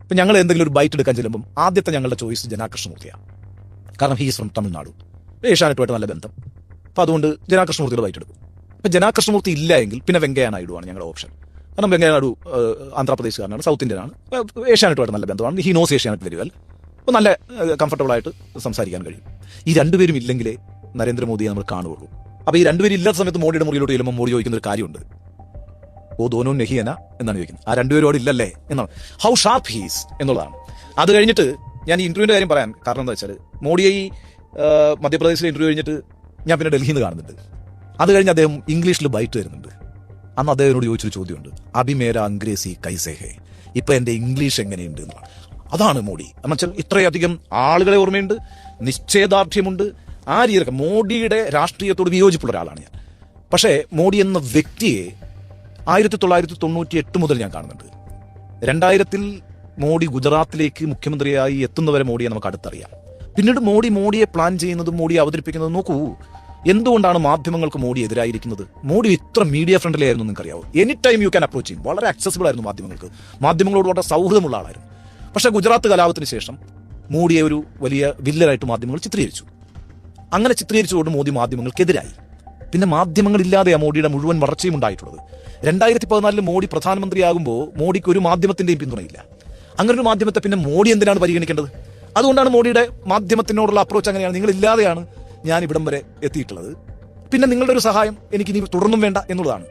ഇപ്പം ഞങ്ങൾ എന്തെങ്കിലും ഒരു ബൈറ്റ് എടുക്കാൻ ചെല്ലുമ്പം ആദ്യത്തെ ഞങ്ങളുടെ ചോയ്സ് ജനാകൃഷ്ണമൂർത്തിയാണ്. കാരണം ഹീസ് ഫ്രം തമിഴ്നാട്, ഏഷ്യാനെറ്റുമായിട്ട് നല്ല ബന്ധം. അപ്പം അതുകൊണ്ട് ജനാകൃഷ്ണമൂർത്തിയുടെ ബൈറ്റ് എടുക്കും. ഇപ്പം ജനാകൃഷ്ണമൂർത്തി ഇല്ല എങ്കിൽ പിന്നെ വെങ്കയ്യ നായിഡുവാണ് ഞങ്ങളുടെ ഓപ്ഷൻ. കാരണം വെങ്കയ്യ നായിഡു ആന്ധ്രാപ്രദേശുകാരനാണ്, സൗത്ത് ഇന്ത്യനാണ്, ഏഷ്യാനെറ്റുമായിട്ട് നല്ല ബന്ധമാണ്, he knows Asianet very well. അപ്പോൾ നല്ല കംഫർട്ടബിളായിട്ട് സംസാരിക്കാൻ കഴിയും. ഈ രണ്ടുപേരും ഇല്ലെങ്കിലേ നരേന്ദ്രമോദിയെ നമ്മൾ കാണുകയുള്ളൂ. അപ്പോൾ ഈ രണ്ടുപേരും ഇല്ലാത്ത സമയത്ത് മോഡിയുടെ മുറിയിലോട്ട് ചെല്ലുമ്പോൾ മോഡി ചോദിക്കുന്ന ഒരു കാര്യമുണ്ട്, ഓ ദോനോ നെഹിയന എന്നാണ് ചോദിക്കുന്നത്. ആ രണ്ടുപേരോട് ഇല്ലല്ലേ എന്നാണ്. ഹൗ ഷാർപ്പ് ഹീസ് എന്നുള്ളതാണ്. അത് കഴിഞ്ഞിട്ട് ഞാൻ ഈ ഇന്റർവ്യൂവിന്റെ കാര്യം പറയാൻ കാരണം എന്താ വെച്ചാൽ, മോഡിയെ ഈ മധ്യപ്രദേശിലെ ഇന്റർവ്യൂ കഴിഞ്ഞിട്ട് ഞാൻ പിന്നെ ഡൽഹിയിൽ നിന്ന് കാണുന്നുണ്ട്. അത് കഴിഞ്ഞ് അദ്ദേഹം ഇംഗ്ലീഷിൽ ബൈറ്റ് തരുന്നുണ്ട്. അന്ന് അദ്ദേഹത്തിനോട് ചോദിച്ചൊരു ചോദ്യമുണ്ട്, അഭി മേര അംഗ്രേസി കൈസേ ഹേ, ഇപ്പൊ എന്റെ ഇംഗ്ലീഷ് എങ്ങനെയുണ്ട് എന്നുള്ളത്. അതാണ് മോഡി. എന്നുവെച്ചാൽ ഇത്രയധികം ആളുകളെ ഓർമ്മയുണ്ട്, നിശ്ചയദാർഢ്യമുണ്ട്. ആ രീതിയിലൊക്കെ മോഡിയുടെ രാഷ്ട്രീയത്തോട് വിയോജിപ്പുള്ള ഒരാളാണ് ഞാൻ. പക്ഷേ മോഡി എന്ന വ്യക്തിയെ 1998 മുതൽ ഞാൻ കാണുന്നുണ്ട്. 2000-ൽ മോഡി ഗുജറാത്തിലേക്ക് മുഖ്യമന്ത്രിയായി എത്തുന്നവരെ മോഡിയെ നമുക്ക് അടുത്തറിയാം. പിന്നീട് മോഡിയെ പ്ലാൻ ചെയ്യുന്നതും മോഡിയെ അവതരിപ്പിക്കുന്നതും നോക്കൂ. എന്തുകൊണ്ടാണ് മാധ്യമങ്ങൾക്ക് മോഡി എതിരായിരിക്കുന്നത്? മോഡി ഇത്ര മീഡിയ ഫ്രണ്ട്ലി ആയിരുന്നു നിങ്ങൾക്കറിയാവോ? Any time you can approach ചെയ്യും. വളരെ ആക്സസിബിൾ ആയിരുന്നു മാധ്യമങ്ങളോട് വളരെ സൗഹൃദമുള്ള ആളായിരുന്നു. പക്ഷേ ഗുജറാത്ത് കലാപത്തിന് ശേഷം മോഡിയെ ഒരു വലിയ വില്ലനായിട്ട് മാധ്യമങ്ങൾ ചിത്രീകരിച്ചു. അങ്ങനെ ചിത്രീകരിച്ചുകൊണ്ട് മോദി മാധ്യമങ്ങൾക്കെതിരായി. പിന്നെ മാധ്യമങ്ങളില്ലാതെയാണ് മോഡിയുടെ മുഴുവൻ വളർച്ചയും ഉണ്ടായിട്ടുള്ളത്. 2014 മോഡി പ്രധാനമന്ത്രിയാകുമ്പോൾ മോഡിക്ക് ഒരു മാധ്യമത്തിന്റെയും പിന്തുണയില്ല. അങ്ങനെ ഒരു മാധ്യമത്തെ പിന്നെ മോഡി എന്തിനാണ് പരിഗണിക്കേണ്ടത്? അതുകൊണ്ടാണ് മോഡിയുടെ മാധ്യമത്തിനോടുള്ള അപ്രോച്ച് അങ്ങനെയാണ്. നിങ്ങളില്ലാതെയാണ് ഞാൻ ഇവിടം വരെ എത്തിയിട്ടുള്ളത്. പിന്നെ നിങ്ങളുടെ ഒരു സഹായം എനിക്ക് ഇനി തുടർന്നും വേണ്ട എന്നുള്ളതാണ്.